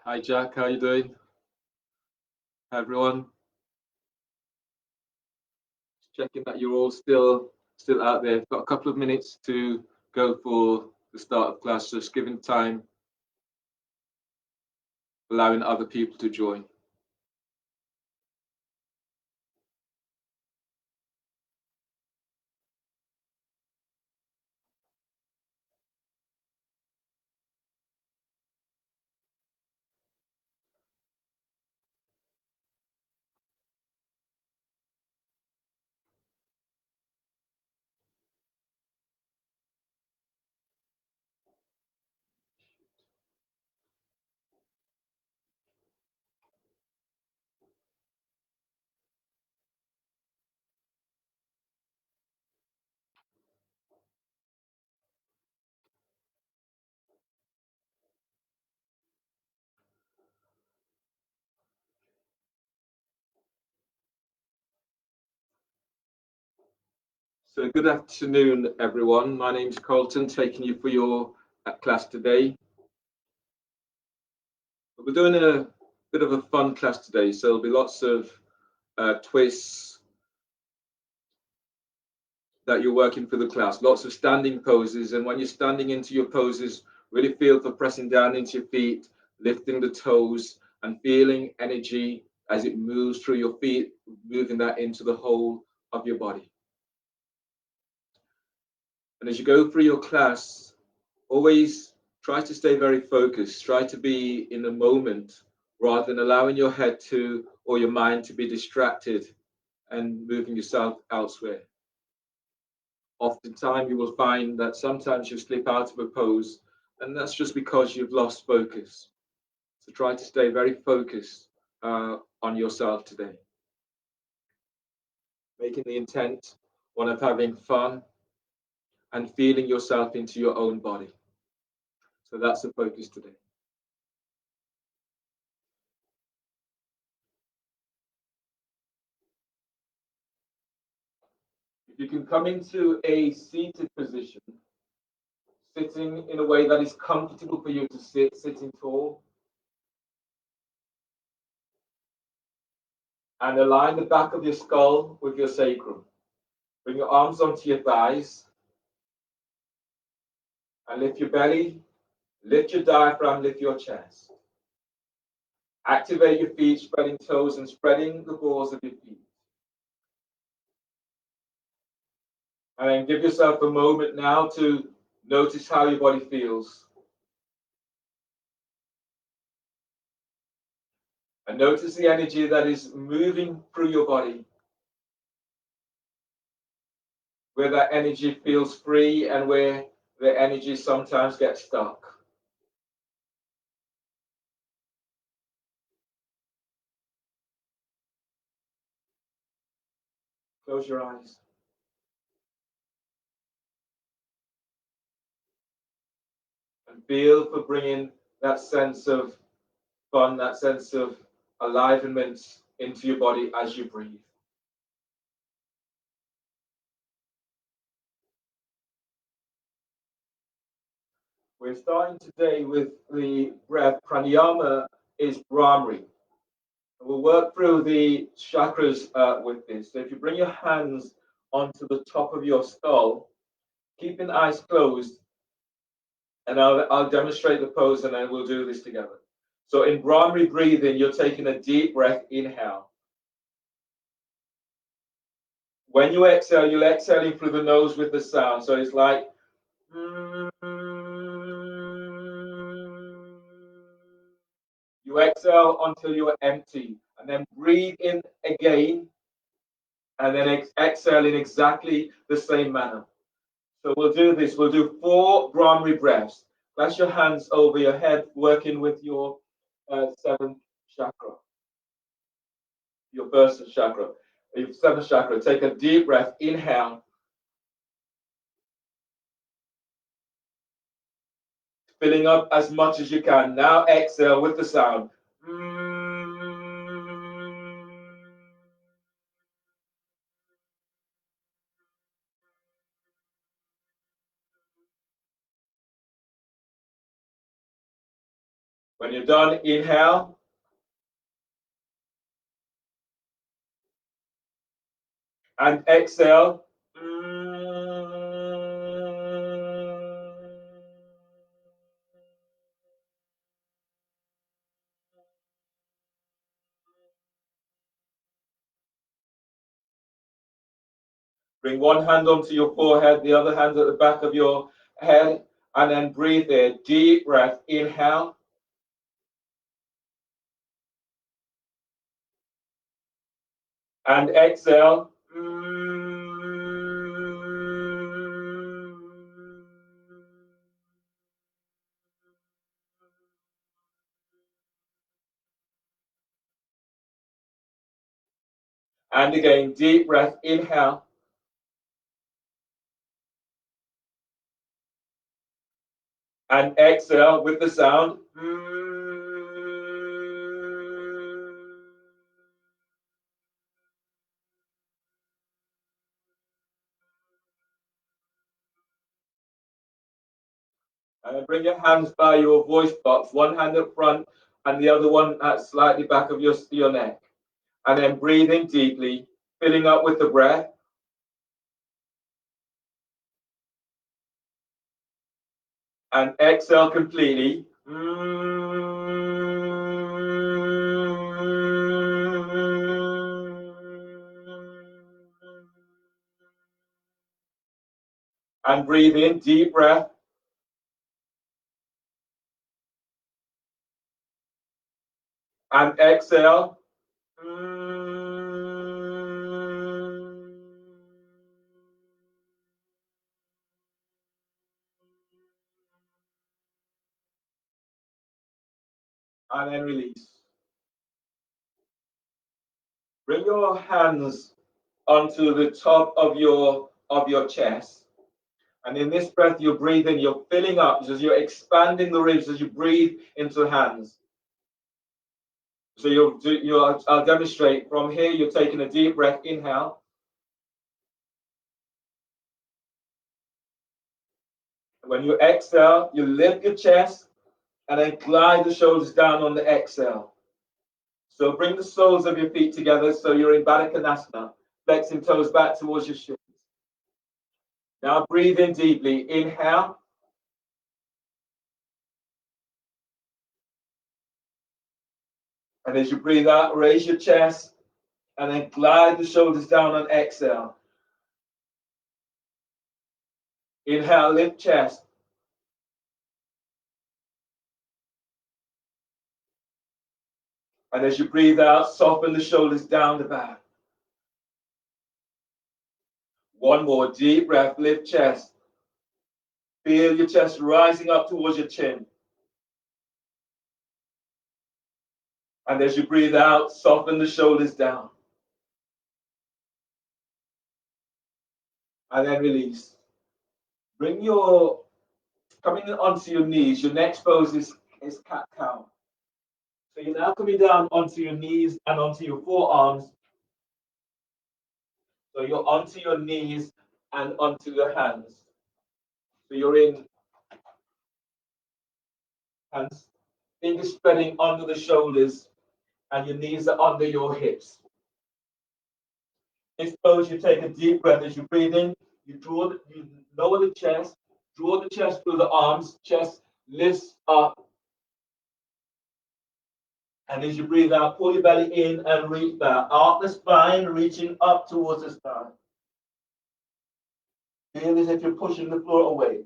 Hi Jack, how you doing? Hi everyone. Checking that you're all still out there. Got a couple of minutes to go for the start of class, just giving time, allowing other people to join. So good afternoon everyone. My name's Carlton, taking you for your class today. We're doing a bit of a fun class today, so there'll be lots of twists that you're working for the class, lots of standing poses, and when you're standing into your poses, really feel for pressing down into your feet, lifting the toes, and feeling energy as it moves through your feet, moving that into the whole of your body. And as you go through your class, always try to stay very focused, try to be in the moment rather than allowing your head to or your mind to be distracted and moving yourself elsewhere. Oftentimes you will find that sometimes you slip out of a pose, and that's just because you've lost focus. So try to stay very focused on yourself today, making the intent one of having fun and feeling yourself into your own body. So that's the focus today. If you can come into a seated position, sitting in a way that is comfortable for you to sit, sitting tall, and align the back of your skull with your sacrum. Bring your arms onto your thighs and lift your belly, lift your diaphragm, lift your chest. Activate your feet, spreading toes and spreading the balls of your feet. And then give yourself a moment now to notice how your body feels. And notice the energy that is moving through your body. Where that energy feels free and where the energy sometimes gets stuck. Close your eyes. And feel for bringing that sense of fun, that sense of aliveness into your body as you breathe. We're starting today with the breath. Pranayama is Brahmari. We'll work through the chakras with this. So if you bring your hands onto the top of your skull, keeping eyes closed, and I'll demonstrate the pose and then we'll do this together. So in Brahmari breathing, you're taking a deep breath, inhale. When you exhale, you're exhaling through the nose with the sound. So it's like you exhale until you're empty, and then breathe in again, and then exhale in exactly the same manner. So we'll do this. We'll do 4 Brahmari breaths. Place your hands over your head, working with your 7th chakra, your first chakra, your 7th chakra. Take a deep breath. Inhale. Filling up as much as you can. Now exhale with the sound. When you're done, inhale. And exhale. Bring one hand onto your forehead, the other hand at the back of your head, and then breathe there. Deep breath. Inhale. And exhale. And again, deep breath. Inhale. And exhale with the sound. And then bring your hands by your voice box, one hand up front and the other one at slightly back of your neck. And then breathe in deeply, filling up with the breath. And exhale completely. And breathe in, deep breath. And exhale. And then release. Bring your hands onto the top of your chest. And in this breath, you're breathing, you're filling up, as you're expanding the ribs as you breathe into the hands. So I'll demonstrate from here. You're taking a deep breath, inhale. When you exhale, you lift your chest and then glide the shoulders down on the exhale. So bring the soles of your feet together so you're in Baddha Konasana, flexing toes back towards your shins. Now breathe in deeply, inhale. And as you breathe out, raise your chest and then glide the shoulders down on exhale. Inhale, lift chest. And as you breathe out, soften the shoulders down the back. One more deep breath, lift chest. Feel your chest rising up towards your chin. And as you breathe out, soften the shoulders down. And then release. Bring your, coming onto your knees, your next pose is cat-cow. So you're now coming down onto your knees and onto your forearms. So you're onto your knees and onto your hands. So you're in hands, fingers spreading under the shoulders, and your knees are under your hips. In this pose, you take a deep breath as you breathe in. You lower the chest, draw the chest through the arms, chest lifts up. And as you breathe out, pull your belly in and reach back. Arc the spine, reaching up towards the spine. Feel as if you're pushing the floor away.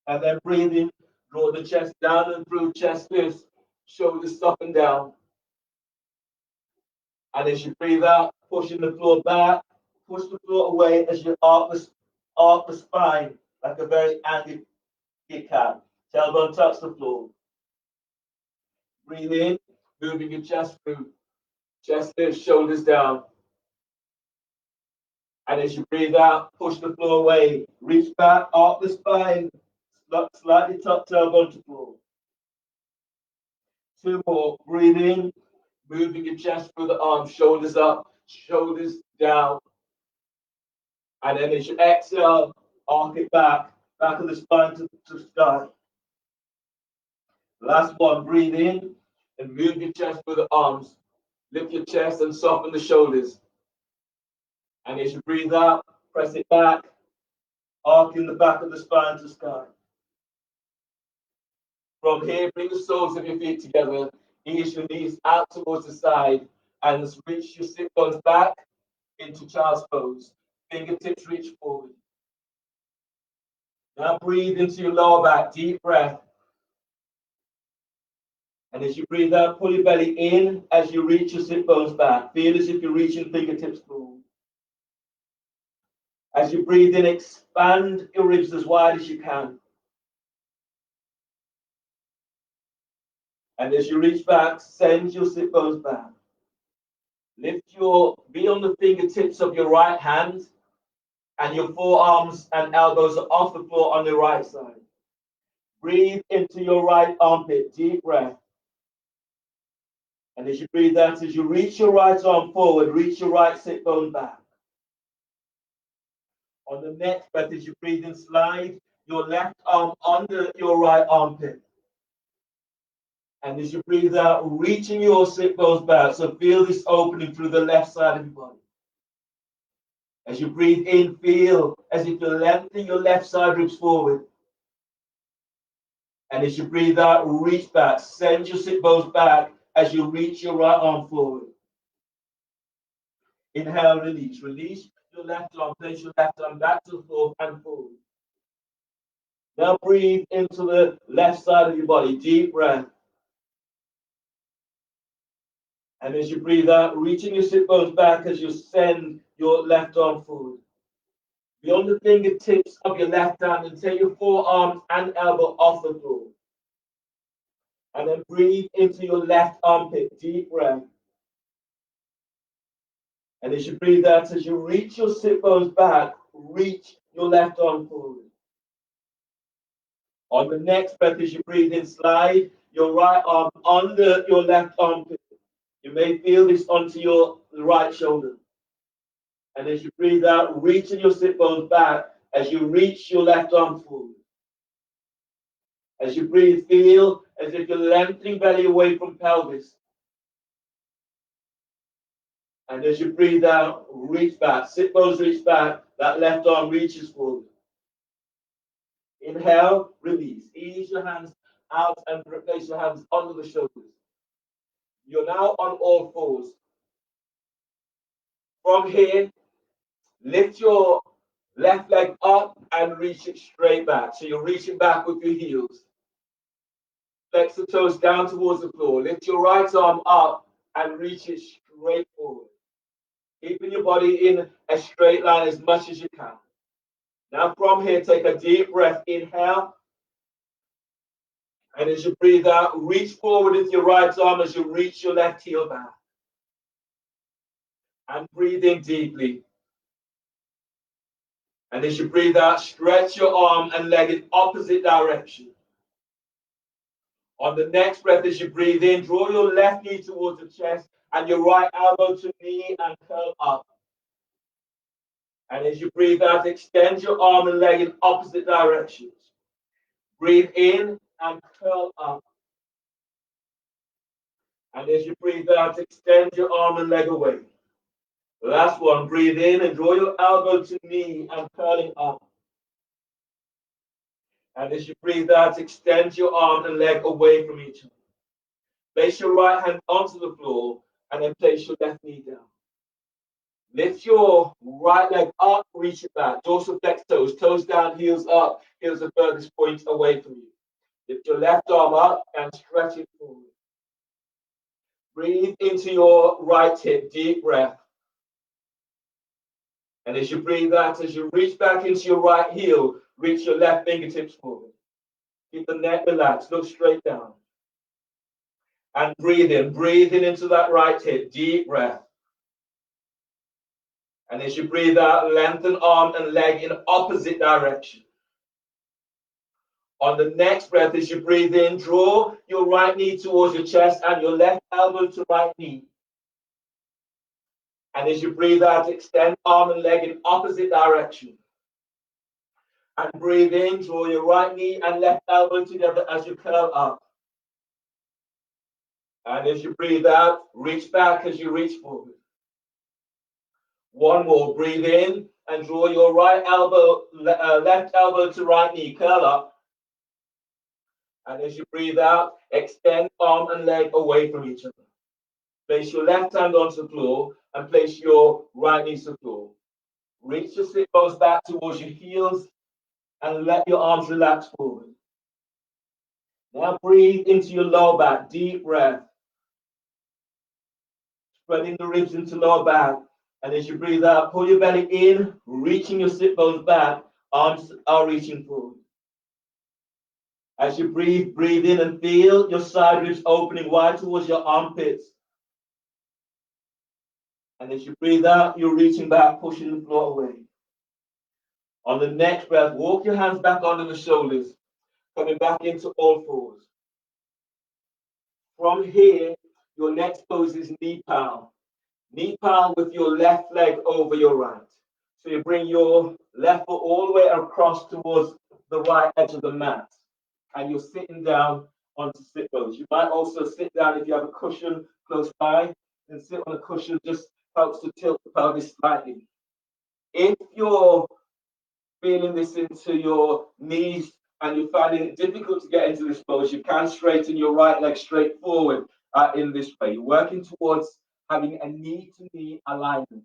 And then breathe in, draw the chest down and through, chest lifts, shoulders up and down. And as you breathe out, pushing the floor back, push the floor away as you arc the spine like a very angry cat. Tailbone touch the floor. Breathe in, moving your chest through. Chest lifts, shoulders down. And as you breathe out, push the floor away. Reach back, arc the spine, slightly tuck tailbone to floor. Two more. Breathe in, moving your chest through the arms, shoulders up, shoulders down. And then as you exhale, arc it back of the spine to sky. Last one, breathe in and move your chest with the arms. Lift your chest and soften the shoulders. And as you breathe out, press it back, arcing the back of the spine to sky. From here, bring the soles of your feet together. Ease your knees out towards the side and reach your sit bones back into child's pose. Fingertips reach forward. Now breathe into your lower back, deep breath. And as you breathe out, pull your belly in as you reach your sit bones back. Feel as if you're reaching fingertips forward. As you breathe in, expand your ribs as wide as you can. And as you reach back, send your sit bones back. Be on the fingertips of your right hand, and your forearms and elbows are off the floor on the right side. Breathe into your right armpit, deep breath. And as you breathe out, as you reach your right arm forward, reach your right sit bone back. On the next breath, as you breathe in, slide your left arm under your right armpit. And as you breathe out, reaching your sit bones back. So feel this opening through the left side of your body. As you breathe in, feel as if you're lengthening your left side ribs forward. And as you breathe out, reach back. Send your sit bones back as you reach your right arm forward. Inhale, release. Release your left arm. Place your left arm back to the floor and forward. Now breathe into the left side of your body. Deep breath. And as you breathe out, reaching your sit bones back as you send your left arm forward. Beyond the fingertips of your left hand, and take your forearms and elbow off the floor. And then breathe into your left armpit. Deep breath. And as you breathe out, as you reach your sit bones back, reach your left arm forward. On the next breath, as you breathe in, slide your right arm under your left armpit. You may feel this onto your right shoulder. And as you breathe out, reaching your sit bones back as you reach your left arm forward. As you breathe, feel as if you're lengthening belly away from pelvis. And as you breathe out, reach back. Sit bones reach back. That left arm reaches forward. Inhale, release. Ease your hands out and place your hands under the shoulders. You're now on all fours. From here, lift your left leg up and reach it straight back. So you're reaching back with your heels. Flex the toes down towards the floor. Lift your right arm up and reach it straight forward. Keeping your body in a straight line as much as you can. Now from here, take a deep breath. Inhale. And as you breathe out, reach forward with your right arm as you reach your left heel back. And breathe in deeply. And as you breathe out, stretch your arm and leg in opposite direction. On the next breath, as you breathe in, draw your left knee towards the chest and your right elbow to knee and curl up. And as you breathe out, extend your arm and leg in opposite directions. Breathe in and curl up. And as you breathe out, extend your arm and leg away. Last one, breathe in and draw your elbow to knee and curling up. And as you breathe out, extend your arm and leg away from each other. Place your right hand onto the floor and then place your left knee down. Lift your right leg up, reach it back. Dorsal flex toes, toes down, heels up, heels the furthest point away from you. Lift your left arm up and stretch it forward. Breathe into your right hip, deep breath. And as you breathe out, as you reach back into your right heel, reach your left fingertips forward. Keep the neck relaxed, look straight down. And breathe in into that right hip, deep breath. And as you breathe out, lengthen arm and leg in opposite direction. On the next breath, as you breathe in, draw your right knee towards your chest and your left elbow to right knee. And as you breathe out, extend arm and leg in opposite direction. And breathe in, draw your right knee and left elbow together as you curl up. And as you breathe out, reach back as you reach forward. One more. Breathe in and draw your right elbow, left elbow to right knee. Curl up. And as you breathe out, extend arm and leg away from each other. Place your left hand onto the floor and place your right knee to the floor. Reach your sit bones back towards your heels and let your arms relax forward. Now breathe into your lower back. Deep breath. Spreading the ribs into lower back. And as you breathe out, pull your belly in, reaching your sit bones back. Arms are reaching forward. As you breathe, breathe in and feel your side ribs opening wide towards your armpits. And as you breathe out, you're reaching back, pushing the floor away. On the next breath, walk your hands back under the shoulders, coming back into all fours. From here, your next pose is knee pal. Knee pal with your left leg over your right. So you bring your left foot all the way across towards the right edge of the mat. And you're sitting down onto sit bones. You might also sit down if you have a cushion close by, and sit on a cushion just helps to tilt the pelvis slightly. If you're feeling this into your knees and you're finding it difficult to get into this pose, you can straighten your right leg straight forward in this way. You're working towards having a knee-to-knee alignment.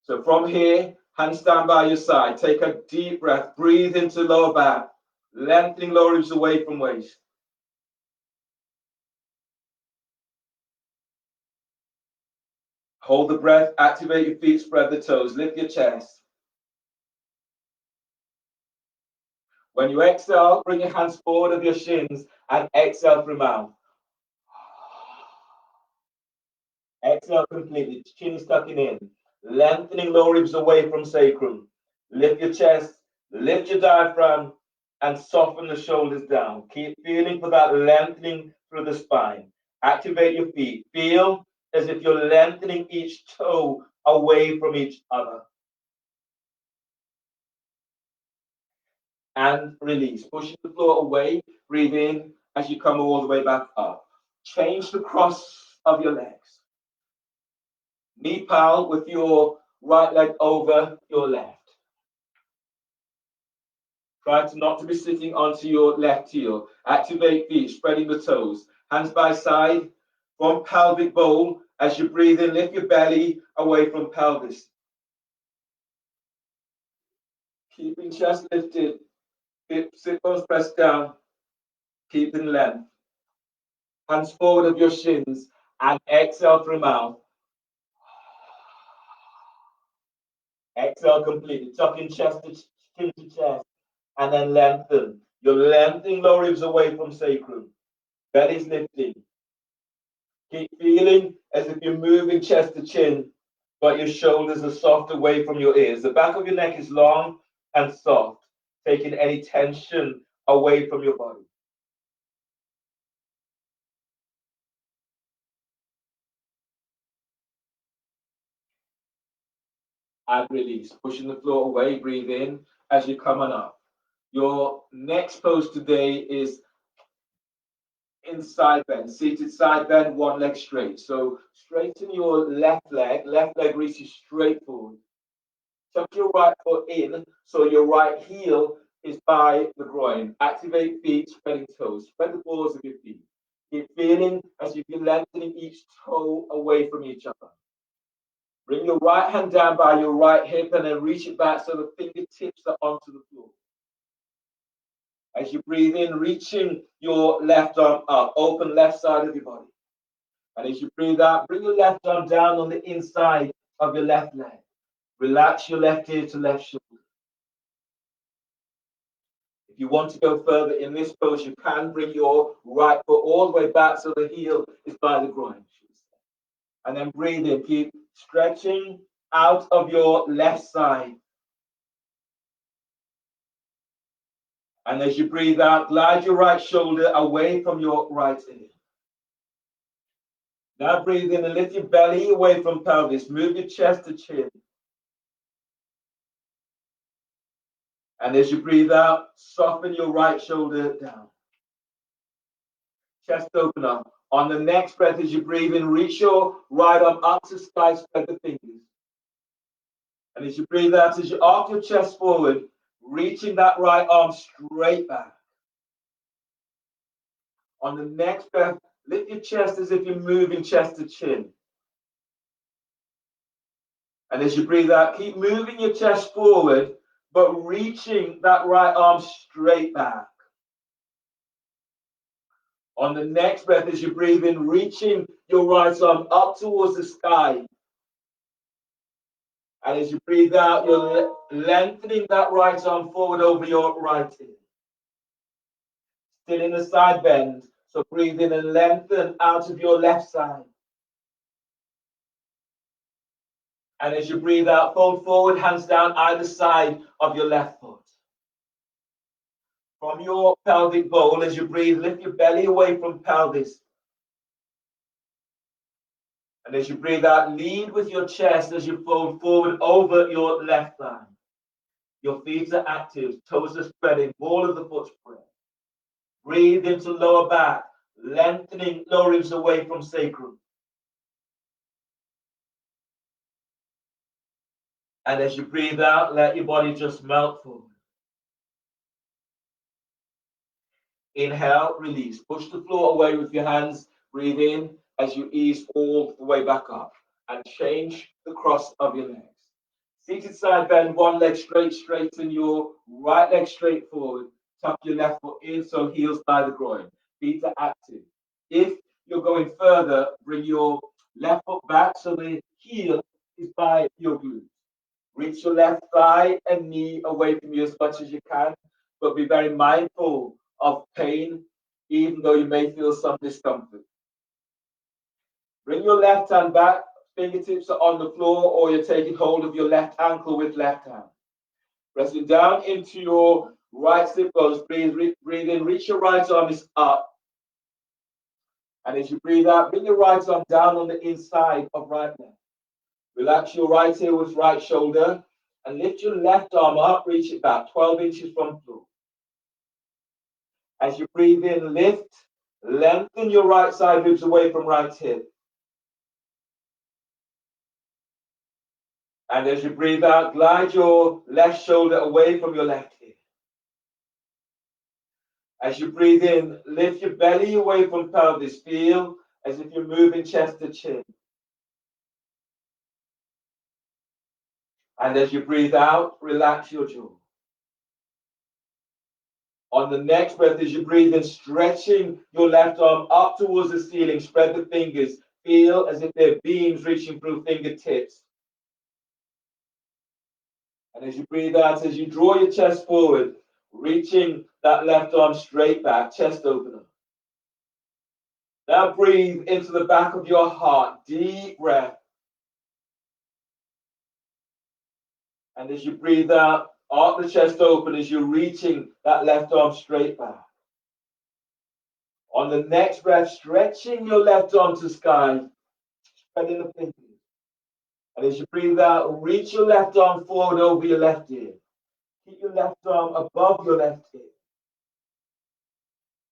So from here, hands stand by your side. Take a deep breath. Breathe into lower back, lengthening lower ribs away from waist. Hold the breath, activate your feet, spread the toes, lift your chest. When you exhale, bring your hands forward of your shins and exhale through mouth. Exhale completely, chin is tucking in, lengthening lower ribs away from sacrum. Lift your chest, lift your diaphragm, and soften the shoulders down. Keep feeling for that lengthening through the spine. Activate your feet. Feel as if you're lengthening each toe away from each other. And release. Pushing the floor away. Breathe in as you come all the way back up. Change the cross of your legs. Knee pal with your right leg over your left. Try to not to be sitting onto your left heel. Activate feet, spreading the toes. Hands by side from pelvic bowl. As you breathe in, lift your belly away from pelvis. Keeping chest lifted. Sit bones pressed down. Keeping length. Hands forward of your shins and exhale through mouth. Exhale completely. Tucking chest to chin to chest. And then lengthen. You're lengthening lower ribs away from sacrum. Belly's lifting. Keep feeling as if you're moving chest to chin, but your shoulders are soft away from your ears. The back of your neck is long and soft, taking any tension away from your body. And release, pushing the floor away, breathe in as you come on up. Your next pose today is in side bend, seated side bend, one leg straight. So straighten your left leg reaches straight forward. Tuck your right foot in so your right heel is by the groin. Activate feet, spreading toes. Spread the balls of your feet. Keep feeling as you are lengthening each toe away from each other. Bring your right hand down by your right hip and then reach it back so the fingertips are onto the floor. As you breathe in, reaching your left arm up, open left side of your body. And as you breathe out, bring your left arm down on the inside of your left leg. Relax your left ear to left shoulder. If you want to go further in this pose, you can bring your right foot all the way back so the heel is by the groin. And then breathe in. Keep stretching out of your left side. And as you breathe out, glide your right shoulder away from your right ear. Now breathe in and lift your belly away from pelvis. Move your chest to chin. And as you breathe out, soften your right shoulder down. Chest open up. On the next breath, as you breathe in, reach your right arm up to sky, spread the fingers. And as you breathe out, as you arc your chest forward, reaching that right arm straight back. On the next breath, lift your chest as if you're moving chest to chin. And as you breathe out, keep moving your chest forward, but reaching that right arm straight back. On the next breath, as you breathe in, reaching your right arm up towards the sky. And as you breathe out, you're lengthening that right arm forward over your right ear. Still in a side bend. So breathe in and lengthen out of your left side. And as you breathe out, fold forward, hands down either side of your left foot. From your pelvic bowl, as you breathe, lift your belly away from pelvis. And as you breathe out, lead with your chest as you fold forward over your left thigh. Your feet are active, toes are spreading, ball of the foot spread. Breathe into lower back, lengthening lower ribs away from sacrum. And as you breathe out, let your body just melt forward. Inhale, release. Push the floor away with your hands. Breathe in as you ease all the way back up. And change the cross of your legs. Seated side bend, one leg straight, straighten your right leg straight forward. Tuck your left foot in so heels by the groin. Feet are active. If you're going further, bring your left foot back so the heel is by your glutes. Reach your left thigh and knee away from you as much as you can, but be very mindful of pain, even though you may feel some discomfort. Bring your left hand back, fingertips are on the floor, or you're taking hold of your left ankle with left hand. Pressing down into your right sit bones, breathe in, reach your right arm is up. And as you breathe out, bring your right arm down on the inside of right leg. Relax your right heel with right shoulder and lift your left arm up, reach it back 12 inches from floor. As you breathe in, lift, lengthen your right side ribs away from right hip. And as you breathe out, glide your left shoulder away from your left hip. As you breathe in, lift your belly away from pelvis. Feel as if you're moving chest to chin. And as you breathe out, relax your jaw. On the next breath, as you breathe in, stretching your left arm up towards the ceiling, spread the fingers. Feel as if they're beams reaching through fingertips. And as you breathe out, as you draw your chest forward, reaching that left arm straight back, chest opener. Now breathe into the back of your heart, deep breath. And as you breathe out, arc the chest open as you're reaching that left arm straight back. On the next breath, stretching your left arm to sky, spreading the fingers. And as you breathe out, reach your left arm forward over your left ear. Keep your left arm above your left ear.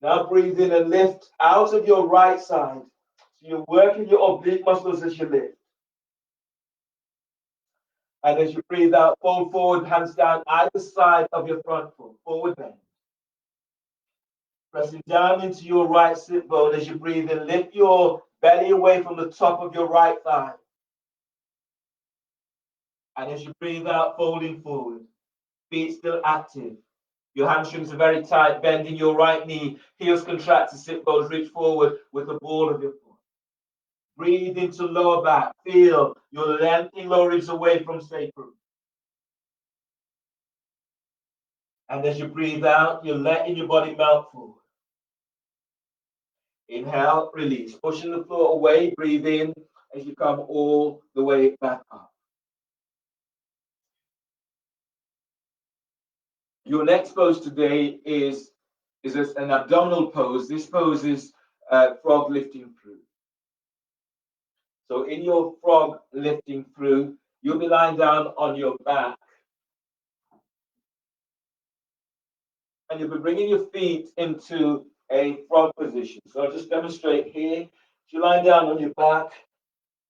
Now breathe in and lift out of your right side. So you're working your oblique muscles as you lift. And as you breathe out, fold forward, hands down either side of your front foot, forward bend. Pressing down into your right sit bone as you breathe in, lift your belly away from the top of your right thigh. And as you breathe out, folding forward, feet still active. Your hamstrings are very tight, bending your right knee, heels contract to sit bones, reach forward with the ball of your foot. Breathe into lower back, feel your lengthening lower ribs away from sacrum. And as you breathe out, you're letting your body melt forward. Inhale, release, pushing the floor away, breathe in as you come all the way back up. Your next pose today is an abdominal pose. This pose is frog lifting through. So in your frog lifting through, you'll be lying down on your back. and you'll be bringing your feet into a frog position. So I'll just demonstrate here. If you lie down on your back,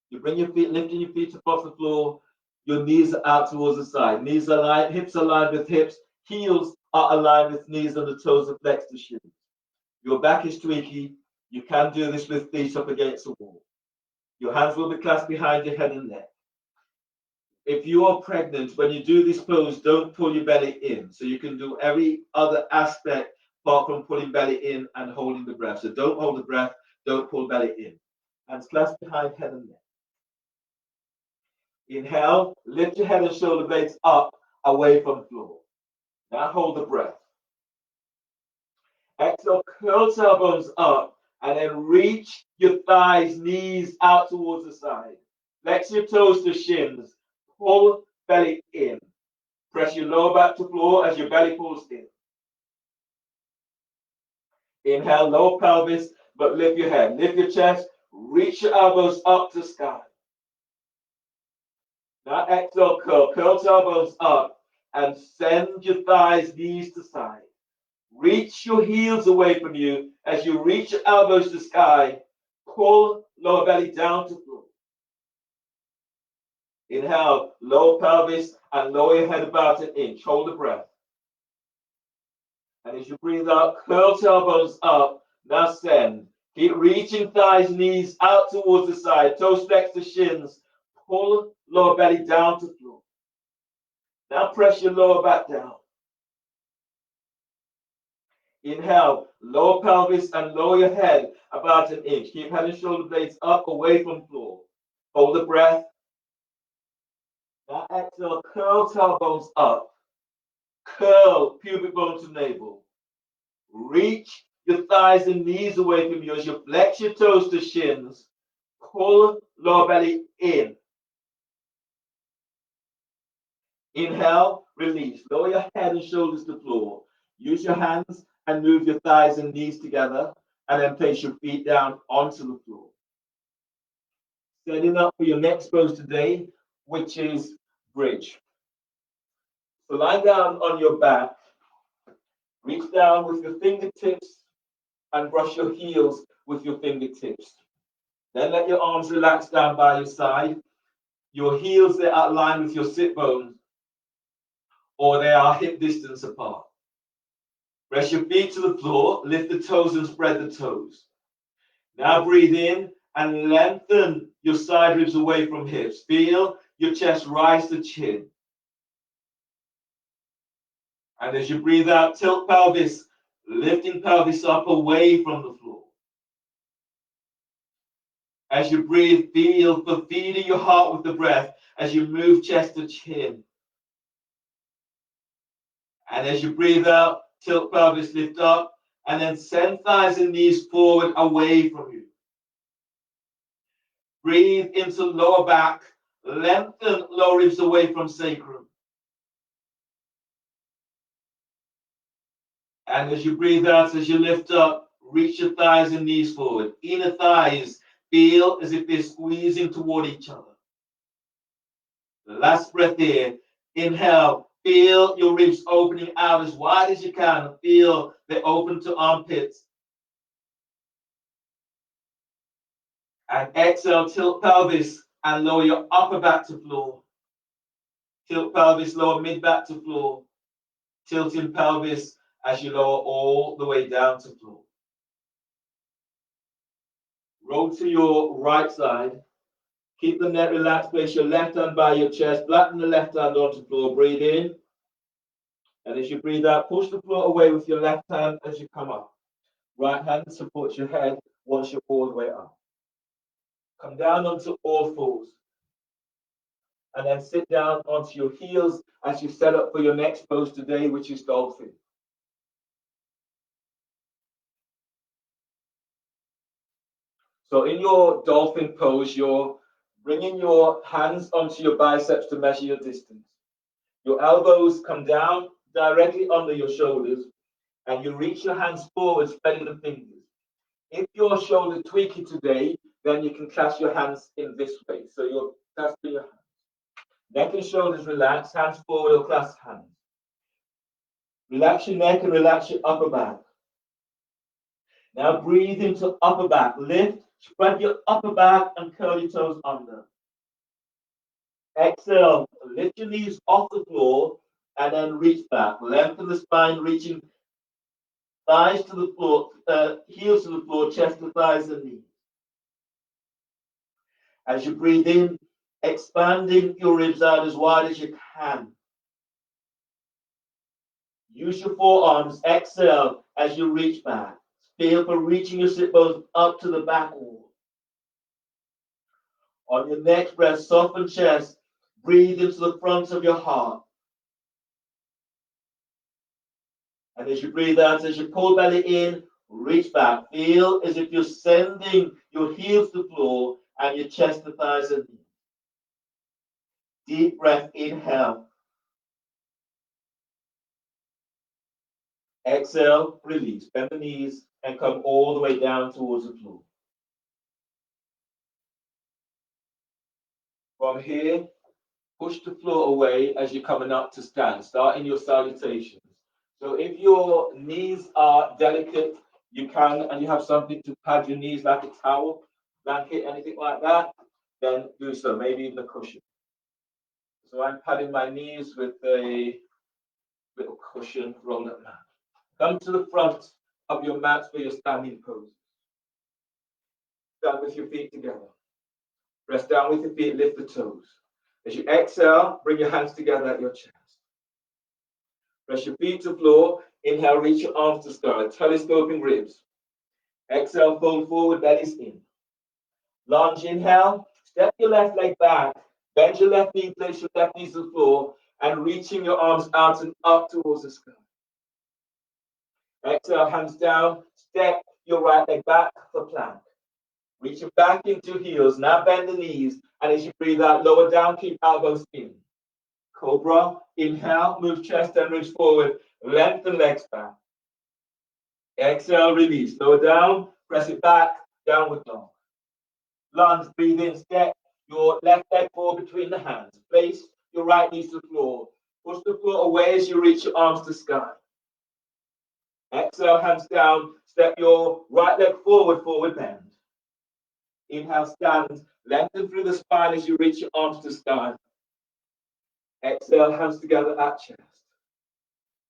you bring your feet, lifting your feet up off the floor. Your knees are out towards the side. Knees are aligned, hips are aligned with hips. Heels are aligned with knees and the toes are flexed to shins. Your back is tweaky. You can do this with feet up against the wall. Your hands will be clasped behind your head and neck. If you are pregnant, when you do this pose, don't pull your belly in. So you can do every other aspect apart from pulling belly in and holding the breath. So don't hold the breath, don't pull belly in. Hands clasped behind head and neck. Inhale, lift your head and shoulder blades up, away from the floor. Now hold the breath. Exhale, curl tailbones up, and then reach your thighs, knees out towards the side. Flex your toes to shins. Pull belly in. Press your lower back to floor as your belly pulls in. Inhale, lower pelvis, but lift your head. Lift your chest. Reach your elbows up to sky. Now exhale, curl. Curl tailbones up and send your thighs, knees to side. Reach your heels away from you as you reach your elbows to sky. Pull lower belly down to floor. Inhale, lower pelvis and lower your head about an inch. Hold the breath. And as you breathe out, curl tailbones up. Now send. Keep reaching thighs, knees out towards the side. Toes flex to shins. Pull lower belly down to floor. Now press your lower back down. Inhale, lower pelvis and lower your head about an inch. Keep head and shoulder blades up away from floor. Hold the breath. Now exhale, curl tailbones up. Curl pubic bone to navel. Reach your thighs and knees away from you as you flex your toes to shins. Pull lower belly in. Inhale, release. Lower your head and shoulders to the floor. Use your hands and move your thighs and knees together, and then place your feet down onto the floor. Setting up for your next pose today, which is bridge. So lie down on your back, reach down with your fingertips and brush your heels with your fingertips. Then let your arms relax down by your side. Your heels, they are aligned with your sit bones, or they are hip distance apart. Press your feet to the floor, lift the toes and spread the toes. Now breathe in and lengthen your side ribs away from hips. Feel your chest rise to chin. And as you breathe out, tilt pelvis, lifting pelvis up away from the floor. As you breathe, feel the feeding your heart with the breath as you move chest to chin. And as you breathe out, tilt pelvis, lift up, and then send thighs and knees forward away from you. Breathe into lower back, lengthen lower ribs away from sacrum. And as you breathe out, as you lift up, reach your thighs and knees forward. Inner thighs feel as if they're squeezing toward each other. Last breath here. Inhale. Feel your ribs opening out as wide as you can. Feel they open to armpits. And exhale, tilt pelvis and lower your upper back to floor. Tilt pelvis, lower mid back to floor. Tilting pelvis as you lower all the way down to floor. Roll to your right side. Keep the neck relaxed. Place your left hand by your chest. Flatten the left hand onto the floor. Breathe in. And as you breathe out, push the floor away with your left hand as you come up. Right hand supports your head once you're all the way up. Come down onto all fours. And then sit down onto your heels as you set up for your next pose today, which is dolphin. So in your dolphin pose, you're bringing your hands onto your biceps to measure your distance. Your elbows come down directly under your shoulders, and you reach your hands forward, spreading the fingers. If your shoulder tweaky today, then you can clasp your hands in this way. So you're clasping your hands. Neck and shoulders relax, hands forward or clasp hands. Relax your neck and relax your upper back. Now breathe into upper back. Lift, spread your upper back and curl your toes under. Exhale, lift your knees off the floor and then reach back. Lengthen the spine, reaching thighs to the floor, heels to the floor, chest to thighs and knees. As you breathe in, expanding your ribs out as wide as you can. Use your forearms. Exhale as you reach back. Feel for reaching your sit bones up to the back wall. On your next breath, soften chest. Breathe into the front of your heart. And as you breathe out, as you pull belly in, reach back. Feel as if you're sending your heels to the floor and your chest to thighs and knees. Deep breath, inhale. Exhale, release. Bend the knees and come all the way down towards the floor. From here, push the floor away as you're coming up to stand, starting your salutations. So if your knees are delicate, you can, and you have something to pad your knees like a towel, blanket, anything like that, then do so, maybe even a cushion. So I'm padding my knees with a little cushion, roll-up mat. Come to the front of your mat for your standing pose. Stand with your feet together. Press down with your feet, lift the toes. As you exhale, bring your hands together at your chest. Press your feet to the floor. Inhale, reach your arms to sky, telescoping ribs. Exhale, fold forward, bellies in. Lunge, inhale, step your left leg back, bend your left knee, place your left knee to the floor, and reaching your arms out and up towards the sky. Exhale, hands down, step your right leg back for plank. Reach your back into heels, now bend the knees, and as you breathe out, lower down, keep elbows in. Cobra, inhale, move chest and ribs forward, lengthen legs back. Exhale, release, lower down, press it back, downward dog. Lunge, breathe in, step your left leg forward between the hands. Place your right knee to the floor. Push the floor away as you reach your arms to sky. Exhale, hands down, step your right leg forward, forward bend. Inhale, stand, lengthen through the spine as you reach your arms to sky. Exhale, hands together at chest.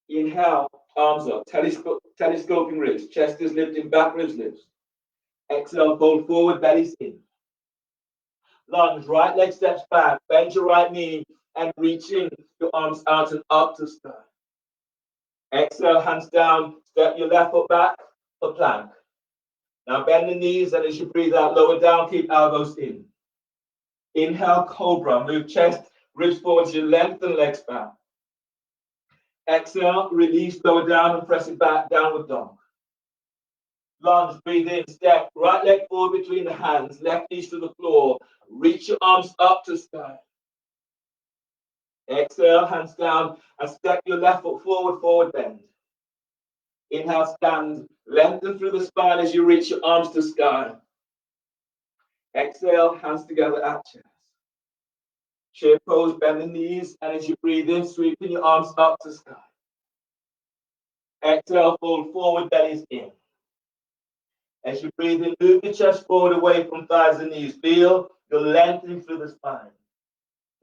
Inhale, arms up, telescoping ribs, chest is lifting, back ribs lift. Exhale, fold forward, bellies in. Lunge, right leg steps back, bend your right knee and reaching your arms out and up to sky. Exhale, hands down, step your left foot back for plank. Now bend the knees and as you breathe out, lower down, keep elbows in. Inhale, cobra, move chest, ribs forward, you lengthen legs back. Exhale, release, lower down and press it back, downward dog. Lunge, breathe in, step, right leg forward between the hands, left knees to the floor, reach your arms up to sky. Exhale, hands down, and step your left foot forward, forward bend. Inhale, stand, lengthen through the spine as you reach your arms to sky. Exhale, hands together at chest. Chair pose, bend the knees, and as you breathe in, sweeping your arms up to sky. Exhale, fold forward, bellies in. As you breathe in, move your chest forward away from thighs and knees. Feel you're lengthening through the spine.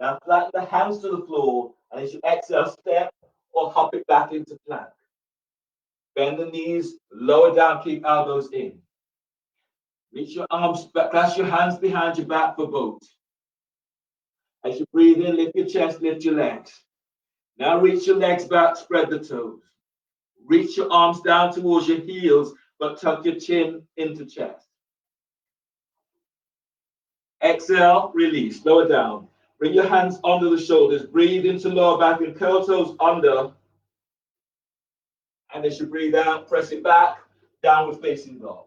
Now flatten the hands to the floor, and as you exhale, step or hop it back into plank. Bend the knees, lower down, keep elbows in. Reach your arms, clasp your hands behind your back for both. As you breathe in, lift your chest, lift your legs. Now reach your legs back, spread the toes. Reach your arms down towards your heels, but tuck your chin into chest. Exhale, release, lower down. Bring your hands under the shoulders. Breathe into lower back and curl toes under. And as you breathe out, press it back, downward facing dog.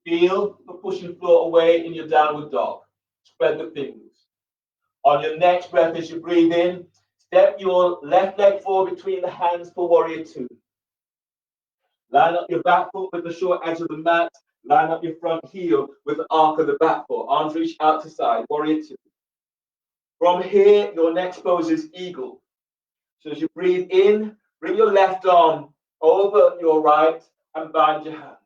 Feel for pushing floor away in your downward dog. Spread the fingers. On your next breath, as you breathe in, step your left leg forward between the hands for warrior two. Line up your back foot with the short edge of the mat. Line up your front heel with the arc of the back foot. Arms reach out to side, warrior two. From here, your next pose is eagle. So as you breathe in, bring your left arm over your right and bind your hands.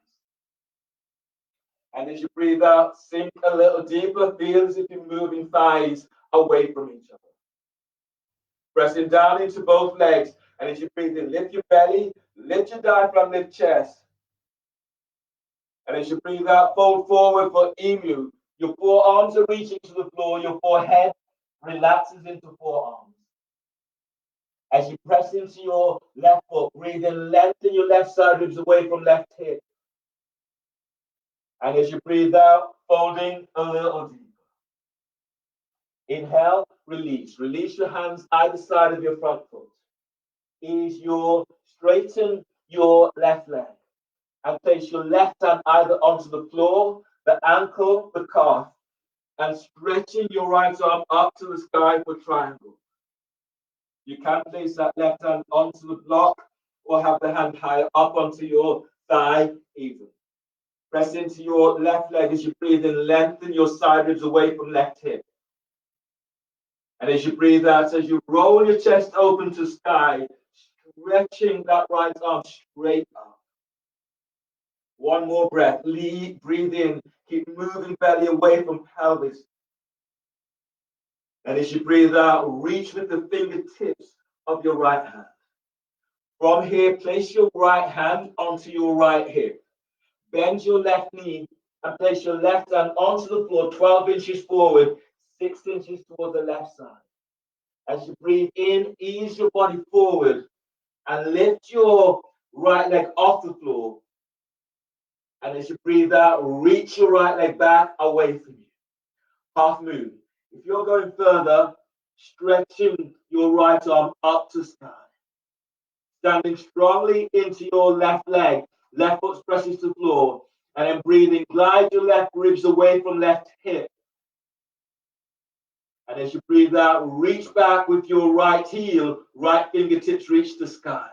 And as you breathe out, sink a little deeper. Feel as if you're moving thighs away from each other. Pressing down into both legs. And as you breathe in, lift your belly, lift your diaphragm, lift chest. And as you breathe out, fold forward for emu. Your forearms are reaching to the floor. Your forehead relaxes into forearms. As you press into your left foot, breathe in, lengthen your left side ribs away from left hip. And as you breathe out, folding a little deeper. Inhale, release. Release your hands either side of your front foot. Straighten your left leg. And place your left hand either onto the floor, the ankle, the calf. And stretching your right arm up to the sky for triangle. You can place that left hand onto the block or have the hand higher up onto your thigh even. Press into your left leg as you breathe in, lengthen your side ribs away from left hip. And as you breathe out, as you roll your chest open to sky, stretching that right arm straight up. One more breath. Breathe in. Keep moving belly away from pelvis. And as you breathe out, reach with the fingertips of your right hand. From here, place your right hand onto your right hip. Bend your left knee and place your left hand onto the floor 12 inches forward, 6 inches toward the left side. As you breathe in, ease your body forward and lift your right leg off the floor. And as you breathe out, reach your right leg back away from you. Half moon. If you're going further, stretching your right arm up to sky. Standing strongly into your left leg, left foot presses to the floor, and then breathing, glide your left ribs away from left hip. And as you breathe out, reach back with your right heel, right fingertips reach the sky.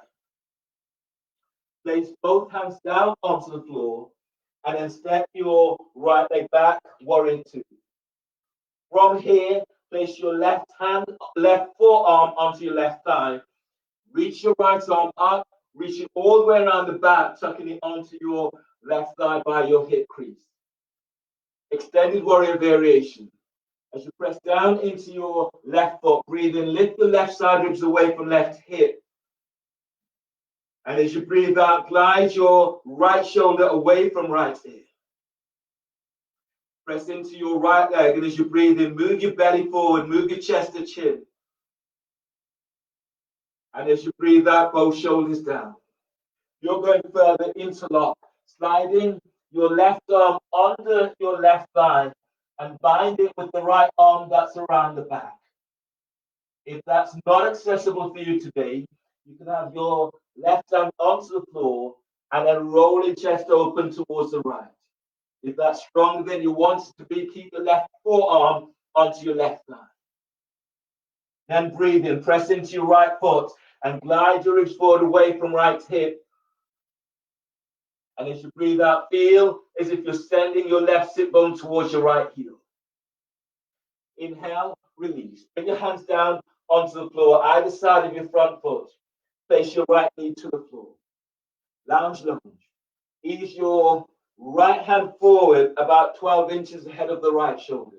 Place both hands down onto the floor, and then step your right leg back, warrior two. From here, place your left forearm onto your left thigh. Reach your right arm up, reach it all the way around the back, tucking it onto your left thigh by your hip crease. Extended warrior variation. As you press down into your left foot, breathe in, lift the left side ribs away from left hip. And as you breathe out, glide your right shoulder away from right ear. Press into your right leg, and as you breathe in, move your belly forward, move your chest to chin. And as you breathe out, both shoulders down. You're going further, interlock, sliding your left arm under your left thigh and bind it with the right arm that's around the back. If that's not accessible for you today, you can have your left hand onto the floor and then roll your chest open towards the right. If that's stronger than you want it to be, keep the left forearm onto your left thigh. Then breathe in, press into your right foot and glide your ribs forward away from right hip. And as you breathe out, feel as if you're sending your left sit bone towards your right heel. Inhale, release. Bring your hands down onto the floor, either side of your front foot. Place your right knee to the floor. Lounge lunge. Ease your right hand forward about 12 inches ahead of the right shoulder.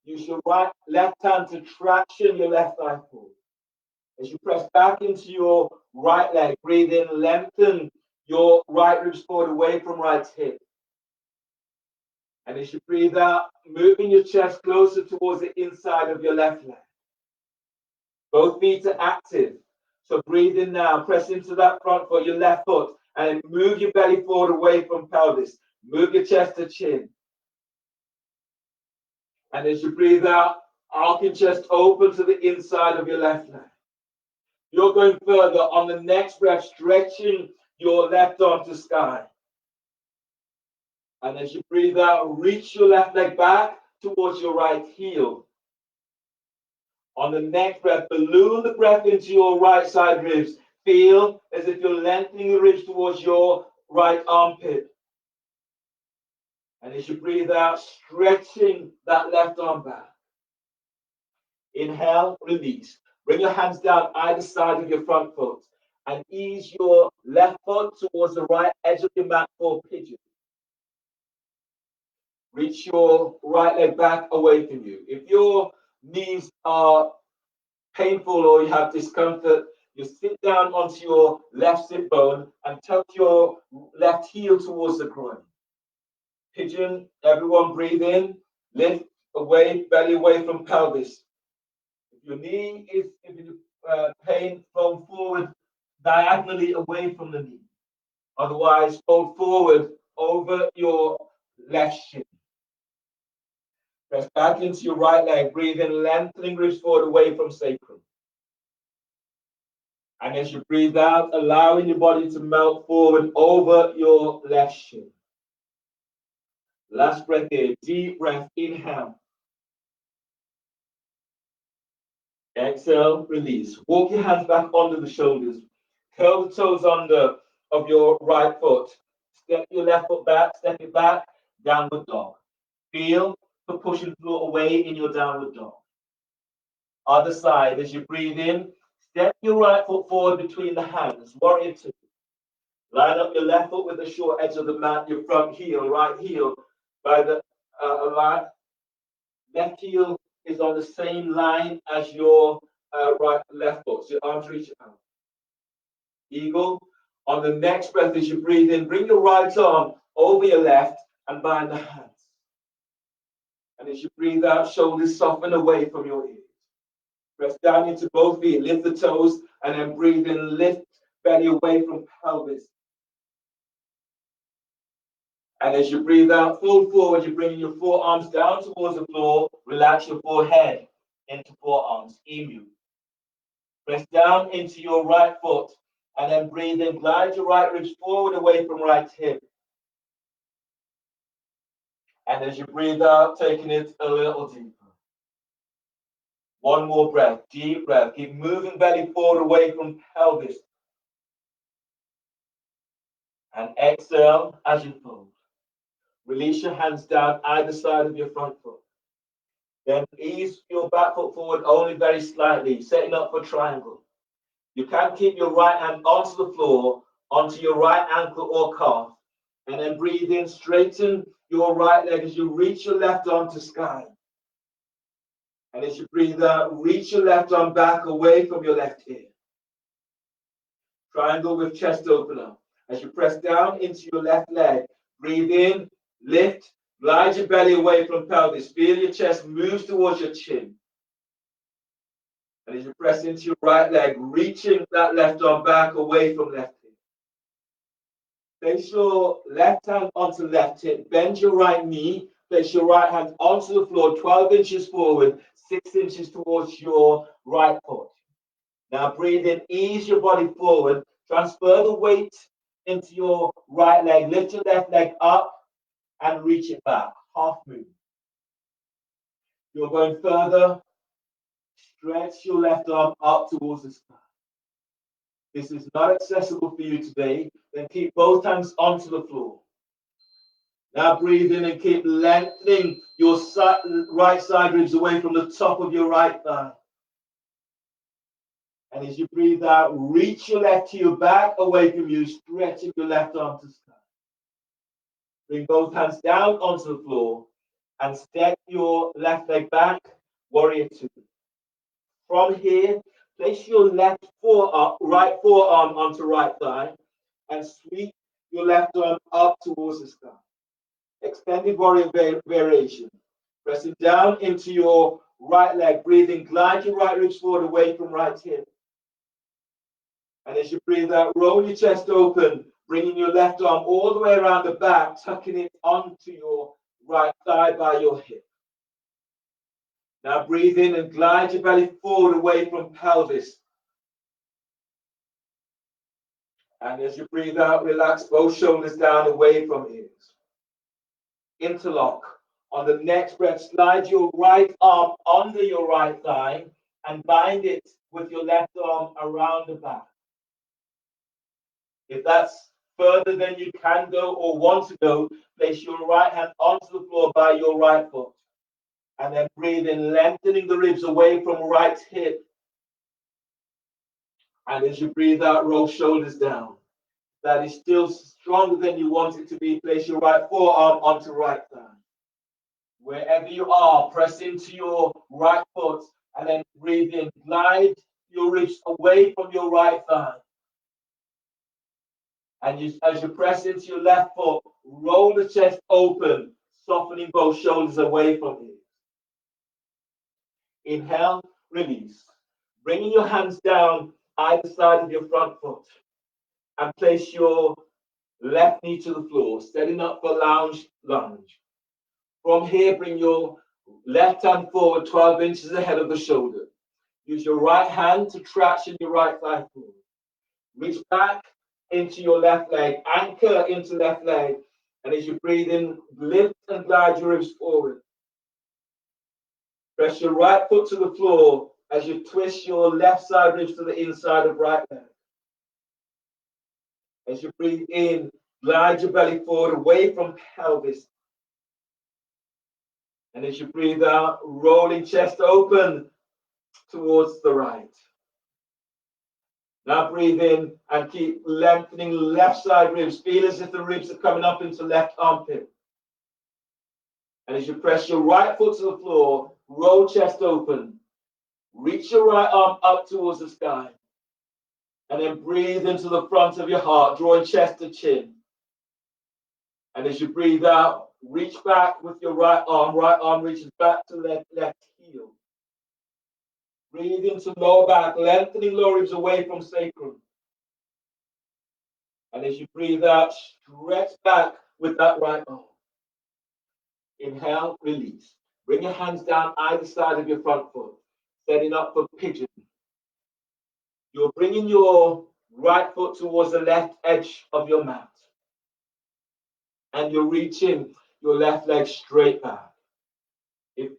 Use your left hand to traction your left thigh forward. As you press back into your right leg, breathe in, lengthen your right ribs forward away from right hip. And as you breathe out, moving your chest closer towards the inside of your left leg. Both feet are active. So breathe in now, press into that front foot, your left foot, and move your belly forward away from pelvis. Move your chest to chin. And as you breathe out, arc your chest open to the inside of your left leg. You're going further on the next breath, stretching your left arm to sky. And as you breathe out, reach your left leg back towards your right heel. On the next breath, balloon the breath into your right side ribs. Feel as if you're lengthening the ribs towards your right armpit. And as you breathe out, stretching that left arm back. Inhale, release. Bring your hands down either side of your front foot and ease your Left foot towards the right edge of your mat for pigeon. Reach your right leg back away from you. If your knees are painful or you have discomfort, you sit down onto your left sit bone and tuck your left heel towards the groin. Pigeon, everyone breathe in, lift away, belly away from pelvis. If your knee is in pain, fold forward diagonally away from the knee. Otherwise, fold forward over your left shin. Press back into your right leg, breathe in, lengthening ribs forward away from sacrum. And as you breathe out, allowing your body to melt forward over your left shin. Last breath here, deep breath, inhale. Exhale, release. Walk your hands back under the shoulders. Curl the toes under of your right foot. Step your left foot back, step it back, downward dog. Feel the push and flow away in your downward dog. Other side, as you breathe in, step your right foot forward between the hands, warrior two. Line up your left foot with the short edge of the mat, your front heel, right heel by the line. Left heel is on the same line as your left foot, so your arms reach out. Eagle. On the next breath, as you breathe in, bring your right arm over your left and bind the hands. And as you breathe out, shoulders soften away from your ears. Press down into both feet, lift the toes, and then breathe in, lift belly away from pelvis. And as you breathe out, fold forward, you're bringing your forearms down towards the floor. Relax your forehead into forearms, emu. Press down into your right foot, and then breathe in, glide your right ribs forward away from right hip. And as you breathe out, taking it a little deeper. One more breath, deep breath. Keep moving belly forward away from pelvis. And exhale as you fold. Release your hands down either side of your front foot. Then ease your back foot forward only very slightly, setting up for triangle. You can keep your right hand onto the floor, onto your right ankle or calf, and then breathe in, straighten your right leg as you reach your left arm to sky. And as you breathe out, reach your left arm back away from your left ear. Triangle with chest opener. As you press down into your left leg, breathe in, lift, glide your belly away from pelvis. Feel your chest moves towards your chin. And as you press into your right leg, reaching that left arm back away from left hip. Place your left hand onto left hip. Bend your right knee. Place your right hand onto the floor, 12 inches forward, 6 inches towards your right foot. Now breathe in, ease your body forward. Transfer the weight into your right leg. Lift your left leg up and reach it back. Half move. You're going further. Stretch your left arm up towards the sky. This is not accessible for you today. Then keep both hands onto the floor. Now breathe in and keep lengthening your right side ribs away from the top of your right thigh. And as you breathe out, reach your left heel back away from you, stretching your left arm to sky. Bring both hands down onto the floor and step your left leg back, warrior two. From here, place your left right forearm onto right thigh and sweep your left arm up towards the sky. Extended warrior variation. Pressing down into your right leg, breathing, glide your right ribs forward away from right hip. And as you breathe out, roll your chest open, bringing your left arm all the way around the back, tucking it onto your right thigh by your hip. Now breathe in and glide your belly forward away from pelvis. And as you breathe out, relax both shoulders down away from ears. Interlock. On the next breath, slide your right arm under your right thigh and bind it with your left arm around the back. If that's further than you can go or want to go, place your right hand onto the floor by your right foot. And then breathe in, lengthening the ribs away from right hip. And as you breathe out, roll shoulders down. that is still stronger than you want it to be, place your right forearm onto right thigh. Wherever you are, press into your right foot and then breathe in. Glide your ribs away from your right thigh. And as you press into your left foot, roll the chest open, softening both shoulders away from you. Inhale, release. Bringing your hands down either side of your front foot and place your left knee to the floor, setting up for lunge. From here, bring your left hand forward 12 inches ahead of the shoulder. Use your right hand to traction your right thigh forward. Reach back into your left leg, anchor into left leg, and as you breathe in, lift and glide your ribs forward. Press your right foot to the floor as you twist your left side ribs to the inside of right leg. As you breathe in, glide your belly forward away from pelvis. And as you breathe out, rolling chest open towards the right. Now breathe in and keep lengthening left side ribs. Feel as if the ribs are coming up into left armpit. And as you press your right foot to the floor, roll chest open. Reach your right arm up towards the sky. And then breathe into the front of your heart, drawing chest to chin. And as you breathe out, reach back with your right arm reaches back to left heel. Breathe into lower back, lengthening lower ribs away from sacrum. And as you breathe out, stretch back with that right arm. Inhale, release. Bring your hands down either side of your front foot, setting up for pigeon. You're bringing your right foot towards the left edge of your mat. And you're reaching your left leg straight back. If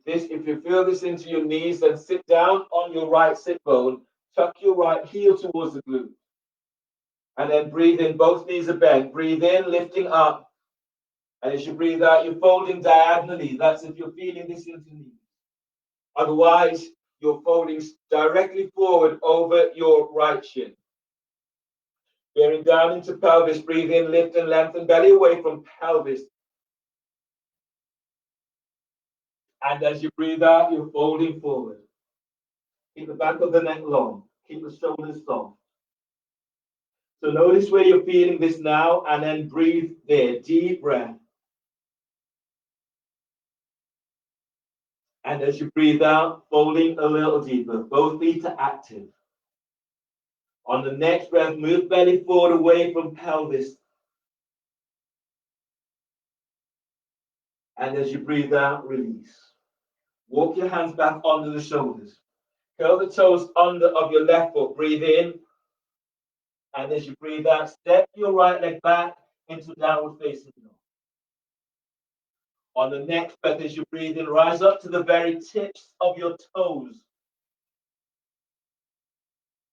you feel this into your knees, then sit down on your right sit bone, tuck your right heel towards the glute. And then breathe in, both knees are bent. Breathe in, lifting up. And as you breathe out, you're folding diagonally. That's if you're feeling this into knees. Otherwise, you're folding directly forward over your right shin. Bearing down into pelvis, breathe in, lift and lengthen belly away from pelvis. And as you breathe out, you're folding forward. Keep the back of the neck long. Keep the shoulders soft. So notice where you're feeling this now, and then breathe there. Deep breath. And as you breathe out, folding a little deeper. Both feet are active. On the next breath, move belly forward away from pelvis. And as you breathe out, release. Walk your hands back under the shoulders. Curl the toes under of your left foot. Breathe in. And as you breathe out, step your right leg back into downward facing dog. On the next breath, as you breathe in, rise up to the very tips of your toes.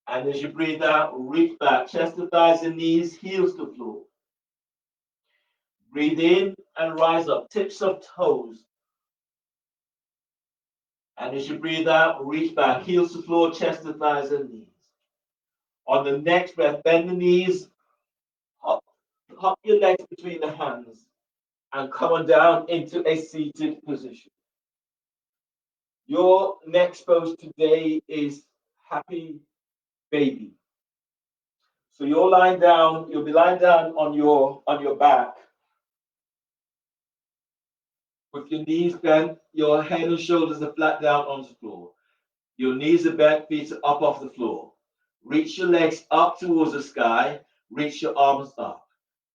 And as you breathe out, reach back, chest to thighs and knees, heels to floor. Breathe in and rise up, tips of toes. And as you breathe out, reach back, heels to floor, chest to thighs and knees. On the next breath, bend the knees, hop your legs between the hands, and come on down into a seated position. Your next pose today is happy baby. So you'll be lying down on your back with your knees bent, your head and shoulders are flat down on the floor. Your knees are bent, feet are up off the floor. Reach your legs up towards the sky, reach your arms up.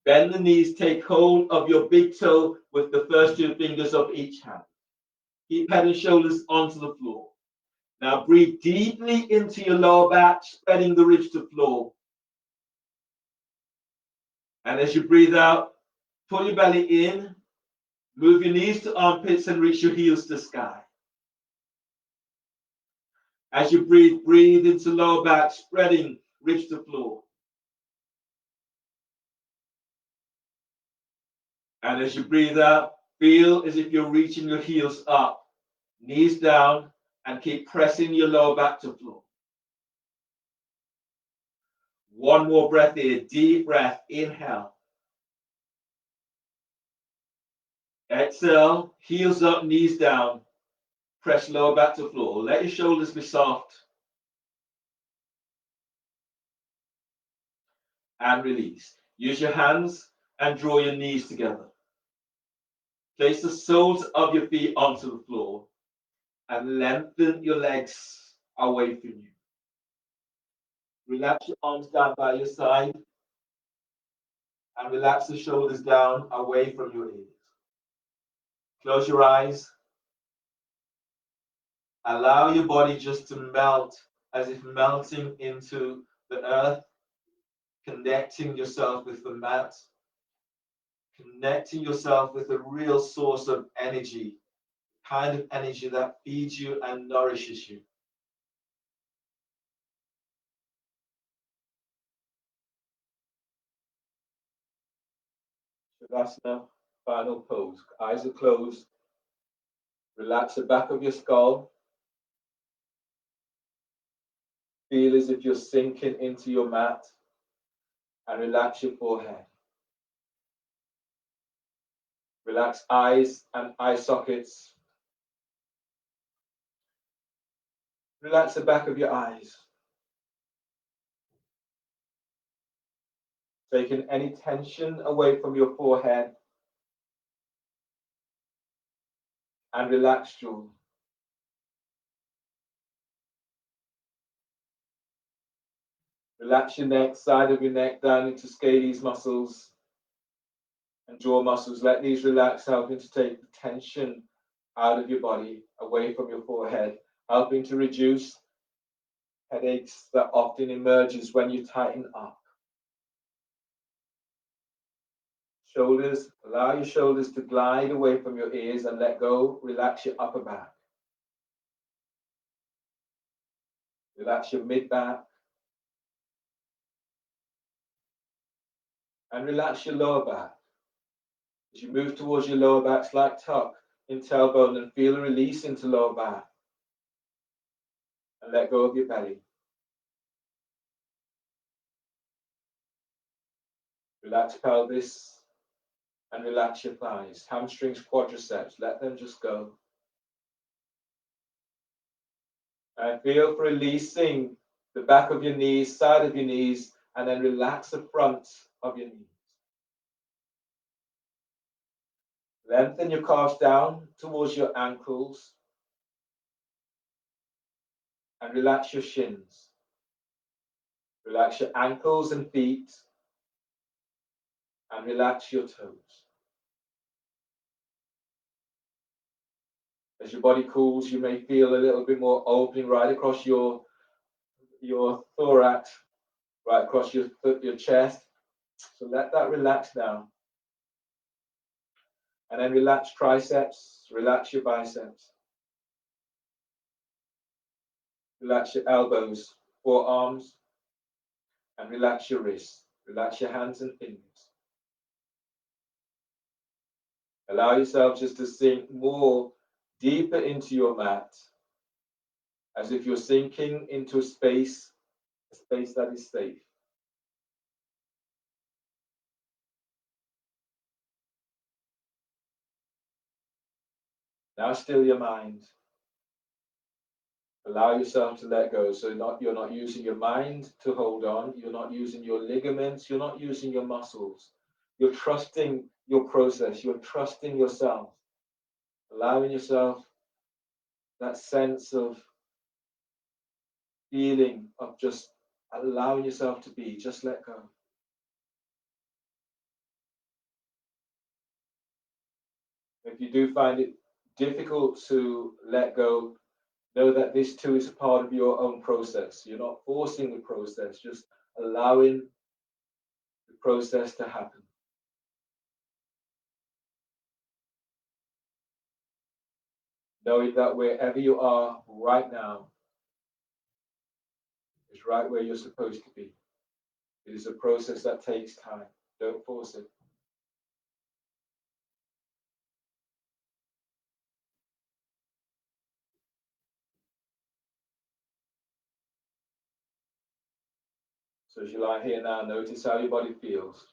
Bend the knees, take hold of your big toe with the first two fingers of each hand. Keep head and shoulders onto the floor. Now breathe deeply into your lower back, spreading the ribs to floor. And as you breathe out, pull your belly in, move your knees to armpits and reach your heels to sky. As you breathe into lower back, spreading ribs to floor. And as you breathe out, feel as if you're reaching your heels up, knees down, and keep pressing your lower back to floor. One more breath here. Deep breath. Inhale. Exhale. Heels up, knees down. Press lower back to floor. Let your shoulders be soft. And release. Use your hands and draw your knees together. Place the soles of your feet onto the floor and lengthen your legs away from you. Relax your arms down by your side and relax the shoulders down away from your ears. Close your eyes. Allow your body just to melt as if melting into the earth, connecting yourself with the mat, connecting yourself with the real source of energy, kind of energy that feeds you and nourishes you. Shavasana, final pose. Eyes are closed. Relax the back of your skull. Feel as if you're sinking into your mat and relax your forehead. Relax eyes and eye sockets. Relax the back of your eyes. Taking any tension away from your forehead and relax jaw. Relax your neck, side of your neck down into scales muscles and jaw muscles. Let these relax, helping to take the tension out of your body, away from your forehead, helping to reduce headaches that often emerges when you tighten up. Shoulders, allow your shoulders to glide away from your ears and let go. Relax your upper back. Relax your mid back. And relax your lower back. As you move towards your lower back, slight tuck in tailbone and feel a release into lower back. And let go of your belly. Relax pelvis and relax your thighs. Hamstrings, quadriceps, let them just go. And feel for releasing the back of your knees, side of your knees, and then relax the front of your knees. Lengthen your calves down towards your ankles and relax your shins. Relax your ankles and feet and relax your toes. As your body cools, you may feel a little bit more opening right across your thorax, right across your chest. So let that relax now. And then relax triceps, relax your biceps. Relax your elbows, forearms, and relax your wrists. Relax your hands and fingers. Allow yourself just to sink more deeper into your mat, as if you're sinking into a space that is safe. Now still your mind. Allow yourself to let go. So you're not using your mind to hold on. You're not using your ligaments. You're not using your muscles. You're trusting your process. You're trusting yourself. Allowing yourself that sense of feeling of just allowing yourself to be. Just let go. If you do find it difficult to let go, know that this too is a part of your own process. You're not forcing the process, just allowing the process to happen. Knowing that wherever you are right now is right where you're supposed to be. It is a process that takes time. Don't force it. So as you lie here now, notice how your body feels.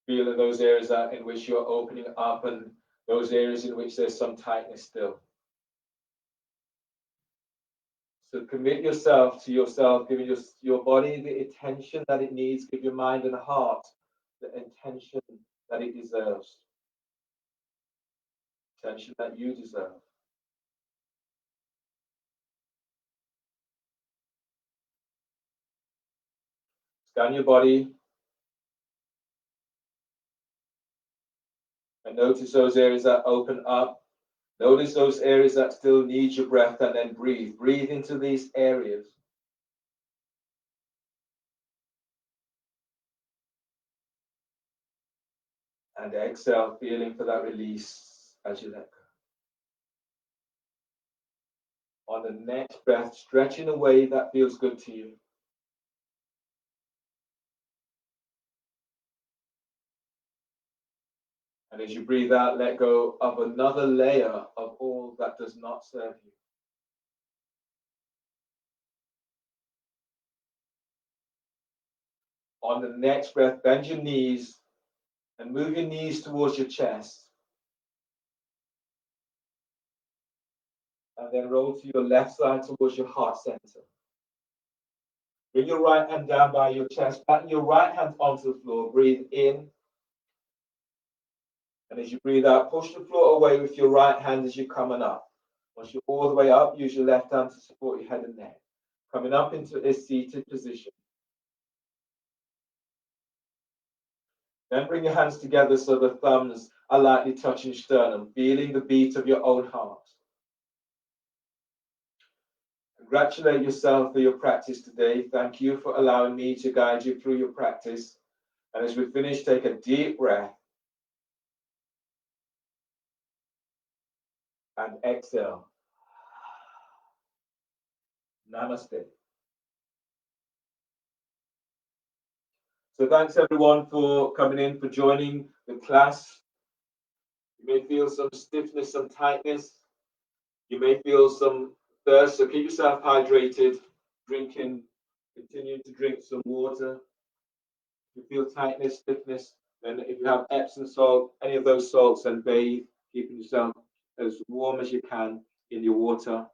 Feel in those areas in which you're opening up and those areas in which there's some tightness still. So commit yourself to yourself, giving your body the attention that it needs. Give your mind and heart the attention that it deserves. Attention that you deserve. Scan your body and notice those areas that open up. Notice those areas that still need your breath, and then breathe. Breathe into these areas. And exhale, feeling for that release as you let go. On the next breath, stretch in a way that feels good to you. And as you breathe out, let go of another layer of all that does not serve you. On the next breath, bend your knees and move your knees towards your chest. And then roll to your left side towards your heart center. Bring your right hand down by your chest. Flatten your right hand onto the floor. Breathe in. And as you breathe out, push the floor away with your right hand as you're coming up. Once you're all the way up, use your left hand to support your head and neck. Coming up into a seated position. Then bring your hands together so the thumbs are lightly touching sternum, feeling the beat of your own heart. Congratulate yourself for your practice today. Thank you for allowing me to guide you through your practice. And as we finish, take a deep breath and exhale. Namaste. So thanks everyone for coming in, for joining the class. You may feel some stiffness, some tightness. You may feel some thirst, so keep yourself hydrated, continue to drink some water. If you feel tightness, stiffness, then if you have Epsom salt, any of those salts, then bathe, keeping yourself as warm as you can in your water.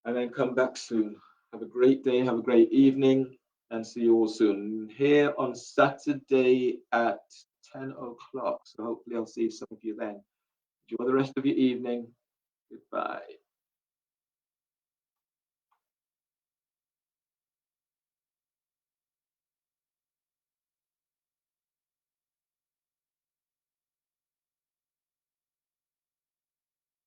And then come back soon. Have a great day, have a great evening, and see you all soon. Here on Saturday at 10 o'clock. So hopefully I'll see some of you then. Enjoy the rest of your evening. Goodbye.